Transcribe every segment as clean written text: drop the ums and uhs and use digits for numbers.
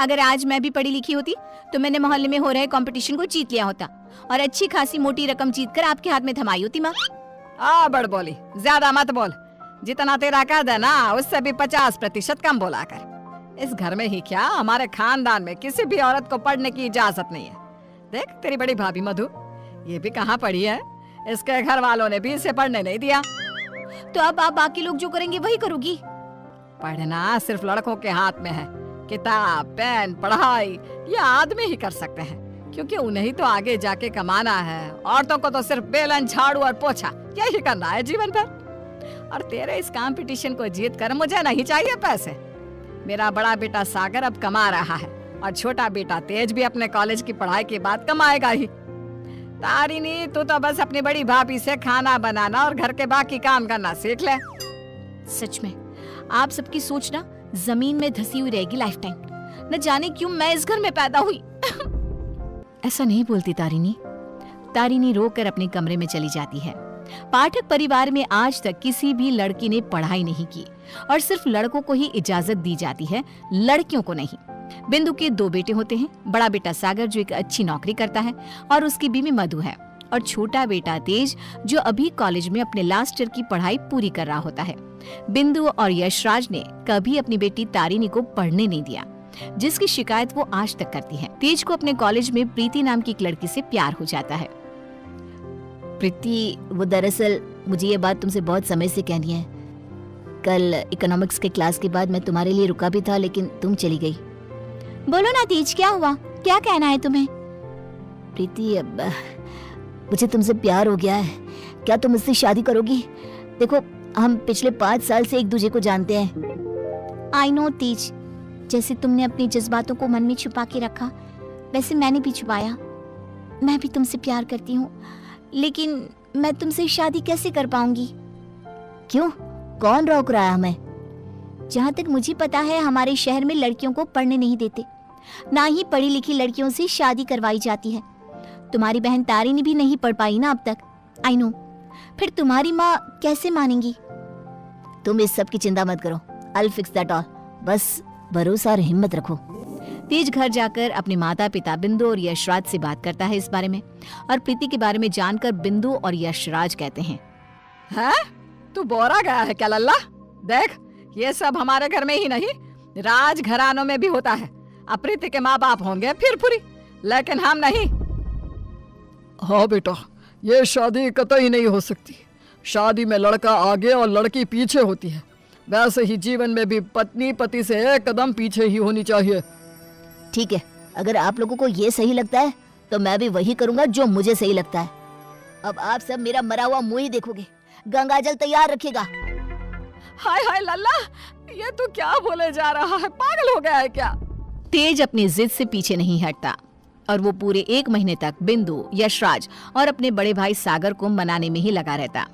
अगर आज मैं भी पढ़ी लिखी होती तो मैंने मोहल्ले में हो रहे कंपटीशन को जीत लिया होता और अच्छी खासी मोटी रकम जीतकर आपके हाथ में थमाई होती माँ। बड़ बोली, ज्यादा मत बोल। जितना तेरा कद है ना उससे भी 50% कम बोला कर। इस घर में ही क्या, हमारे खानदान में किसी भी औरत को पढ़ने की इजाजत नहीं है। देख तेरी बड़ी भाभी मधु, ये भी कहाँ पढ़ी है, इसके घर वालों ने भी इसे पढ़ने नहीं दिया। तो अब आप बाकी लोग जो करेंगे वही करोगी? पढ़ना सिर्फ लड़कों के हाथ में है। किताब, पेन, पढ़ाई ये आदमी ही कर सकते हैं, क्योंकि उन्हें ही तो आगे जाके कमाना है। औरतों को तो सिर्फ बेलन, झाड़ू और पोछा यही करना है जीवन भर। और तेरे इस कंपटीशन को जीत कर मुझे नहीं चाहिए पैसे। मेरा बड़ा बेटा सागर अब कमा रहा है और छोटा बेटा तेज भी अपने कॉलेज की पढ़ाई के बाद कमाएगा ही। तारिणी, तू तो बस अपनी बड़ी भाभी से खाना बनाना और घर के बाकी काम करना सीख ले। सच में आप सबकी सोच ना जमीन में धसी हुई रहेगी लाइफ टाइम। न जाने क्यों मैं इस घर में पैदा हुई। ऐसा नहीं बोलती तारिणी। तारिणी रोकर अपने कमरे में चली जाती है। पाठक परिवार में आज तक किसी भी लड़की ने पढ़ाई नहीं की और सिर्फ लड़कों को ही इजाजत दी जाती है, लड़कियों को नहीं। बिंदु के 2 बेटे होते हैं। बड़ा बेटा सागर जो एक अच्छी नौकरी करता है और उसकी बीवी मधु है, और छोटा बेटा तेज जो अभी कॉलेज में अपने लास्ट ईयर की पढ़ाई पूरी कर रहा होता है। बिंदु और यशराज ने कभी अपनी बेटी तारिणी को पढ़ने नहीं दिया, जिसकी शिकायत वो आज तक करती है। तेज को अपने कॉलेज में प्रीति नाम की एक लड़की से प्यार हो जाता है। प्रीति, वो दरअसल मुझे ये बात तुमसे बहुत समय से कहनी है। कल इकोनॉमिक्स के क्लास के बाद मैं तुम्हारे लिए रुका भी था, लेकिन तुम चली गई। बोलो ना तेज, क्या हुआ, क्या कहना है तुम्हें? प्रीति, अब मुझे तुमसे प्यार हो गया है। क्या तुम मुझसे शादी करोगी? देखो, हम पिछले 5 साल से एक दूसरे को जानते हैं। आई नो तेज, जैसे तुमने अपने जज्बातों को मन में छुपा के रखा, वैसे मैंने भी छुपाया। मैं भी तुमसे प्यार करती हूँ, लेकिन मैं तुमसे शादी कैसे कर पाऊंगी? क्यों? कौन रोक रहा है हमें? जहाँ तक मुझे पता है हमारे शहर में लड़कियों को पढ़ने नहीं देते, ना ही पढ़ी लिखी लड़कियों से शादी करवाई जाती है। तुम्हारी बहन तारिणी भी नहीं पढ़ पाई ना अब तक। आई नो, फिर तुम्हारी माँ कैसे मानेंगी? तुम इस सब की चिंता मत करो। I'll fix that all. बस भरोसा और हिम्मत रखो। तेज घर जाकर अपने माता पिता बिंदु और यशराज से बात करता है इस बारे में, और प्रीति के बारे में जानकर बिंदु और यशराज कहते हैं, हैं? तू बोरा गया है क्या लल्ला? देख, ये सब हमारे घर में ही नहीं, राज घरानों में भी होता है। अब प्रीति के माँ बाप होंगे फिर पूरी, लेकिन हम नहीं। हाँ बेटा, ये शादी कतई नहीं हो सकती। शादी में लड़का आगे और लड़की पीछे होती है। वैसे ही जीवन में भी पत्नी पति से एक कदम पीछे ही होनी चाहिए। ठीक है, अगर आप लोगों को ये सही लगता है तो मैं भी वही करूंगा जो मुझे सही लगता है। अब आप सब मेरा मरा हुआ मुंह ही देखोगे। गंगाजल तैयार रखिएगा। हाय हाय लल्ला, ये तू क्या बोले जा रहा है? पागल हो गया है क्या? तेज अपनी जिद से पीछे नहीं हटता और वो पूरे 1 महीने तक बिंदु, यशराज और अपने बड़े भाई सागर को मनाने में ही लगा रहता।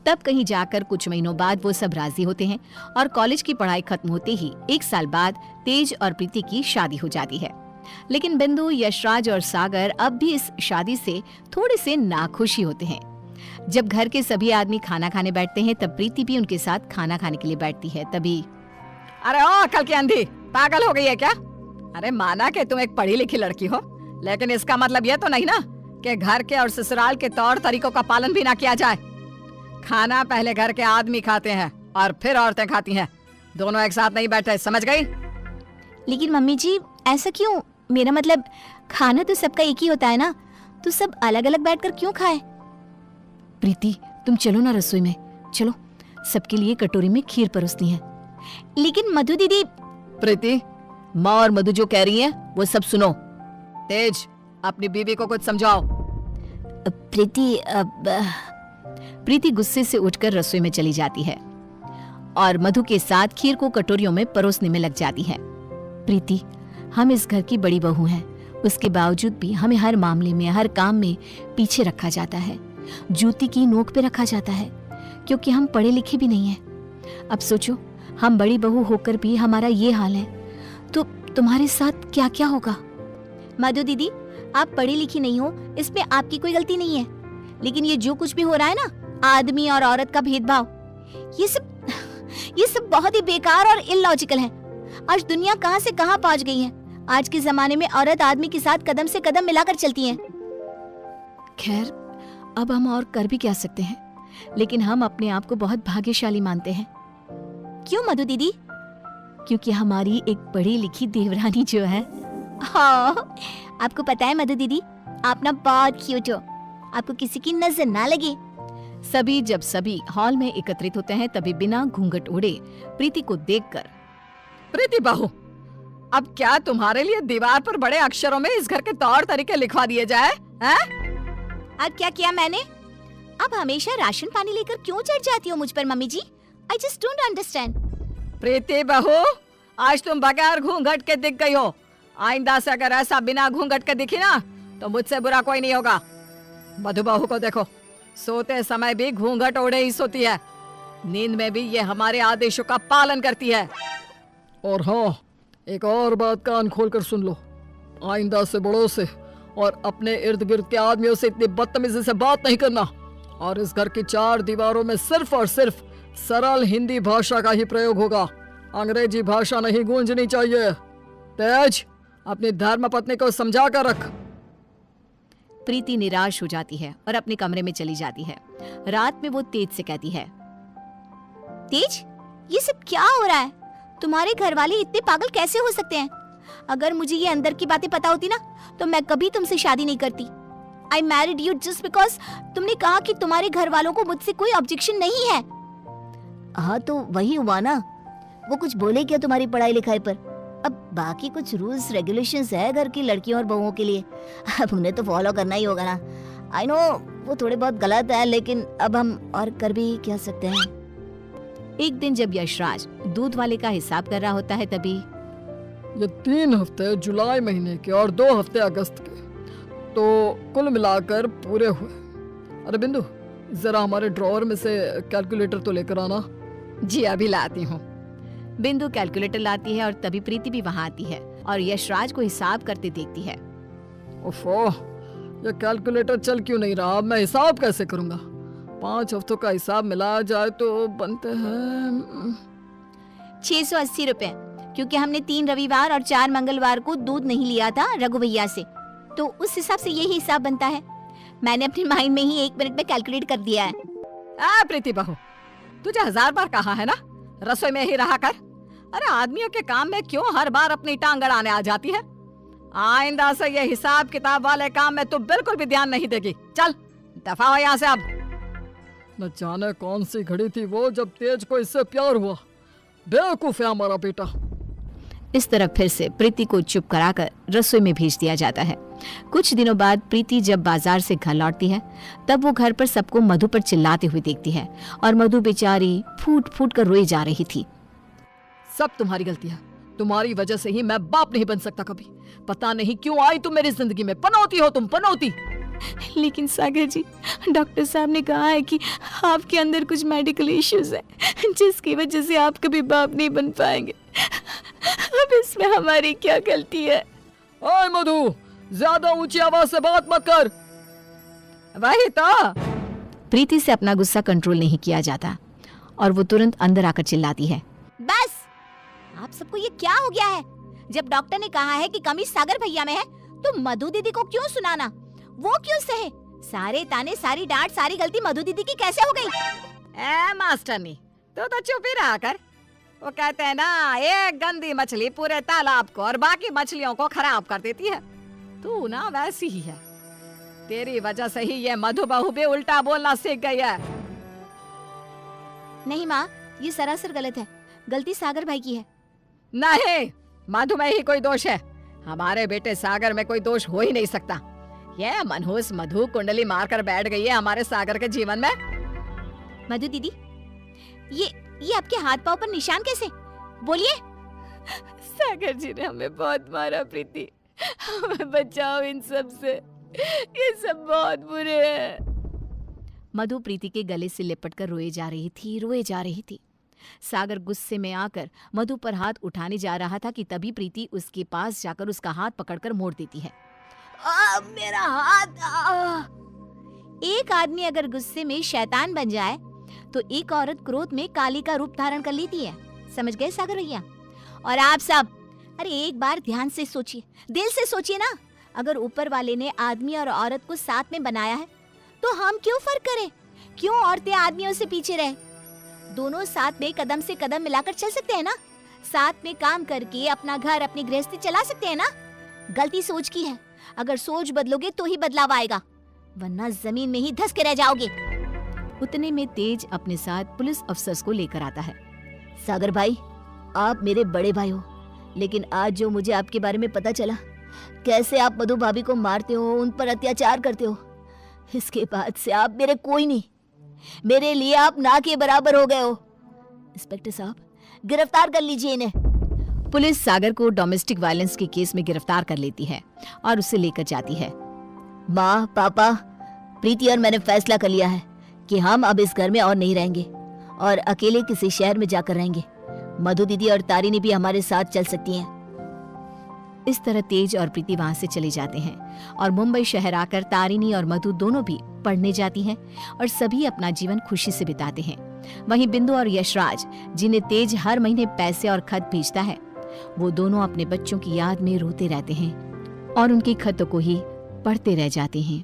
तब कहीं जाकर कुछ महीनों बाद वो सब राजी होते हैं और कॉलेज की पढ़ाई खत्म होते ही 1 साल बाद तेज और प्रीति की शादी हो जाती है। लेकिन बिंदु, यशराज और सागर अब भी इस शादी से थोड़े से नाखुश ही होते हैं। जब घर के सभी आदमी खाना खाने बैठते हैं तब प्रीति भी उनके साथ खाना खाने के लिए बैठती है। तभी, अरे ओ अकल की अंधी, पागल हो गई है क्या? अरे माना कि तुम एक पढ़ी लिखी लड़की हो, लेकिन इसका मतलब ये तो नहीं ना कि घर के और ससुराल के तौर तरीकों का पालन भी ना किया जाए। खाना पहले घर के आदमी खाते हैं और फिर औरतें खाती हैं, दोनों एक साथ नहीं बैठे, समझ गई? लेकिन मम्मी जी, ऐसा क्यों? मेरा मतलब खाना तो सबका एक ही होता है ना, तो सब अलग अलग बैठकर क्यों खाए? प्रीति, तुम चलो ना रसोई में, चलो, सबके लिए कटोरी में खीर परोसनी है। लेकिन मधु दीदी। प्रीति, माँ और मधु जो कह रही है वो सब सुनो। तेज, अपनी बीवी को कुछ समझाओ। प्रीति, प्रीति गुस्से से उठकर रसोई में चली जाती है और मधु के साथ खीर को कटोरियों में परोसने में लग जाती है। प्रीति, हम इस घर की बड़ी बहू हैं, उसके बावजूद भी हमें हर मामले में, हर काम में पीछे रखा जाता है, जूती की नोक पे रखा जाता है, क्योंकि हम पढ़े लिखे भी नहीं हैं। अब सोचो, हम बड़ी बहू होकर भी हमारा ये हाल है, तो तुम्हारे साथ क्या क्या होगा? मधु दीदी, आप पढ़ी लिखी नहीं हो, इसमें आपकी कोई गलती नहीं है, लेकिन ये जो कुछ भी हो रहा है ना, आदमी और औरत का भेदभाव, ये सब बहुत ही बेकार और इलॉजिकल है। आज दुनिया कहां से कहां पहुंच गई है। आज के जमाने में औरत आदमी के साथ कदम से कदम मिलाकर चलती हैं। खैर, अब हम और कर भी क्या सकते हैं, लेकिन हम अपने आप को बहुत भाग्यशाली मानते हैं। क्यों मधु दीदी? क्योंकि हमारी एक पढ़ी लिखी देवरानी जो है। हाँ, आपको पता है मधु दीदी, आप ना बहुत क्यूट हो, आपको किसी की नजर ना लगे। जब सभी हॉल में एकत्रित होते हैं तभी बिना घूंघट ओढ़े प्रीति को देखकर, प्रीति बहू, अब क्या तुम्हारे लिए दीवार पर बड़े अक्षरों में इस घर के तौर तरीके लिखवा दिए जाए? हैं? अब क्या किया मैंने? अब हमेशा राशन पानी लेकर क्यों चढ़ जाती हो मुझ पर mummy ji? I just don't understand. Preeti बहू, आज तुम बगैर घूंघट के दिख गई हो। आइंदा से अगर ऐसा बिना घूंघट के दिखी ना तो मुझसे बुरा कोई नहीं होगा। मधु बहू को देखो, सोते समय भी घूंघट ओढ़े ही सोती है, नींद में भी ये हमारे आदेशों का पालन करती है। और हाँ, एक और बात कान खोल कर सुन लो, आइंदा से बड़ों से और अपने इर्द गिर्द के आदमियों से इतनी बदतमीजी से बात नहीं करना, और इस घर की 4 दीवारों में सिर्फ और सिर्फ सरल हिंदी भाषा का ही प्रयोग होगा, अंग्रेजी भाषा नहीं गूंजनी चाहिए। तेज, अपनी धर्मपत्नी को समझा कर रख। प्रीति निराश हो जाती है और अपने कमरे में चली जाती है। रात में वो तेज से कहती है, तेज, ये सब क्या हो रहा है? तुम्हारे घर वाले इतने पागल कैसे हो सकते हैं? अगर मुझे ये अंदर की बातें पता होती ना तो मैं कभी तुमसे शादी नहीं करती। I married you just because तुमने कहा कि तुम्हारे घर वालों को मुझसे कोई ऑब्जेक्शन नहीं है। हाँ तो वही हुआ ना, वो कुछ बोले क्या तुम्हारी पढ़ाई लिखाई पर? अब बाकी कुछ रूल्स रेगुलेशंस है घर की लड़कियों और बहुओं के लिए, अब उन्हें तो फॉलो करना ही होगा ना। आई नो वो थोड़े बहुत गलत है, लेकिन अब हम और कर भी क्या सकते हैं। एक दिन जब यशराज दूध वाले का हिसाब कर रहा होता है तभी ये 3 हफ्ते जुलाई महीने के और 2 हफ्ते अगस्त के, तो कुल मिलाकर पूरे हुए। अरे बिंदु, जरा हमारे ड्रॉअर में से कैलकुलेटर तो लेकर आना। जी अभी लाती हूँ। बिंदु कैलकुलेटर लाती है और तभी प्रीति भी वहाँ आती है और यशराज को हिसाब करते देखती है। ओफो, ये कैलकुलेटर चल क्यों नहीं रहा? अब मैं हिसाब कैसे करूंगा? 5 हफ्तों का हिसाब मिलाया जाए तो बनते हैं 680 रुपए, क्योंकि हमने 3 रविवार और 4 मंगलवार को दूध नहीं लिया था रघु भैया से, तो उस हिसाब से यही हिसाब बनता है। मैंने अपने माइंड में ही 1 मिनट में कैलकुलेट कर दिया है। प्रीति बहू, तुझे 1000 बार कहा है ना रसोई में ही रहा कर। अरे आदमियों के काम में क्यों हर बार अपनी टांग अड़ाने आ जाती है? आइंदा से ये हिसाब किताब वाले काम में तू बिल्कुल भी ध्यान नहीं देगी। चल दफा हो यहाँ से अब। न जाने कौन सी घड़ी थी वो जब तेज को इससे प्यार हुआ। बेवकूफ है हमारा बेटा। इस तरफ फिर से प्रीति को चुप कराकर रसोई में भेज दिया जाता है। कुछ दिनों बाद प्रीति जब बाजार से घर लौटती है तब वो घर पर सबको मधु पर चिल्लाते हुए देखती है और मधु बेचारी फूट फूट कर रोई जा रही थी। सब तुम्हारी गलती है, तुम्हारी वजह से ही मैं बाप नहीं बन सकता कभी। पता नहीं क्यों आई तुम मेरी जिंदगी में। पनौती हो तुम, पनौती। लेकिन सागर जी, डॉक्टर साहब ने कहा है कि आपके अंदर कुछ मेडिकल इश्यूज हैं जिसकी वजह से आप कभी बाप नहीं बन पाएंगे। अब इसमें हमारी क्या गलती है? ओए मधु, ज्यादा ऊंची आवाज से बात मत कर। वही तो। प्रीति से अपना गुस्सा कंट्रोल नहीं किया जाता और वो तुरंत अंदर आकर चिल्लाती है, बस, आप सबको ये क्या हो गया है? जब डॉक्टर ने कहा है कि कमी सागर भैया में है तो मधु दीदी को क्यों सुनाना? वो क्यों सहे? सारे ताने, सारी डांट, सारी गलती मधु दीदी की कैसे हो गई? मास्टरनी, तो चुप ही रहा कर। वो कहते हैं ना, एक गंदी मछली पूरे तालाब को और बाकी मछलियों को खराब कर देती है। तू ना वैसी ही है। तेरी वजह से ही ये मधु बहू भी उल्टा बोलना सीख गई है। नहीं माँ, ये सरासर गलत है। गलती सागर भाई की है। नहीं, मधु में ही कोई दोष है। हमारे बेटे सागर में कोई दोष हो ही नहीं सकता। ये मनहूस मधु कुंडली मारकर बैठ गई है हमारे सागर के जीवन में। मधु दीदी, ये आपके हाथ पांव पर निशान कैसे? बोलिए। सागर जी ने हमें बहुत मारा प्रीति, हमें बचाओ इन सब से, ये सब बहुत बुरे हैं। मधु प्रीति के गले से लिपटकर रोए जा रही थी। सागर गुस्से में आकर मधु पर हाथ उठाने जा रहा था कि तभी प्रीति उसके पास जाकर उसका हाथ पकड़कर मोड़ देती है। मेरा हाथ। एक आदमी अगर गुस्से में शैतान बन जाए तो एक औरत क्रोध में काली का रूप धारण कर लेती है। समझ गए सागर भैया? और आप सब अरे एक बार ध्यान से सोचिए, दिल से सोचिए ना। अगर ऊपर वाले ने आदमी और औरत को साथ में बनाया है तो हम क्यों फर्क करें? क्यों औरतें आदमियों से पीछे रहे? दोनों साथ में कदम से कदम मिलाकर चल सकते हैं ना। साथ में काम करके अपना घर, अपनी गृहस्थी चला सकते हैं ना। गलती सोच की है। अगर सोच बदलोगे तो ही बदलाव आएगा, वरना जमीन में ही धंस के रह जाओगे। उतने में तेज अपने साथ पुलिस अफसर्स को लेकर आता है। सागर भाई, आप मेरे बड़े भाई हो, लेकिन आज जो मुझे आपके बारे में पता चला, कैसे आप मधु भाभी को मारते हो, उन पर अत्याचार करते हो, इसके बाद से आप मेरे कोई नहीं। मेरे लिए आप ना के बराबर हो गए हो। इंस्पेक्टर साहब, गिरफ्तार कर लीजिए इन्हें। पुलिस सागर को डोमेस्टिक वायलेंस के केस में गिरफ्तार कर लेती है और उसे लेकर जाती है। माँ, पापा, प्रीति और मैंने फैसला कर लिया है कि हम अब इस घर में और नहीं रहेंगे और अकेले किसी शहर में जाकर रहेंगे। मधु दीदी और तारिणी भी हमारे साथ चल सकती हैं। इस तरह तेज और प्रीति वहां से चले जाते हैं और मुंबई शहर आकर तारिणी और मधु दोनों भी पढ़ने जाती हैं और सभी अपना जीवन खुशी से बिताते हैं। वहीं बिंदु और यशराज, जिन्हें तेज हर महीने पैसे और खत भेजता है, वो दोनों अपने बच्चों की याद में रोते रहते हैं और उनके खतों को ही पढ़ते रह जाते हैं।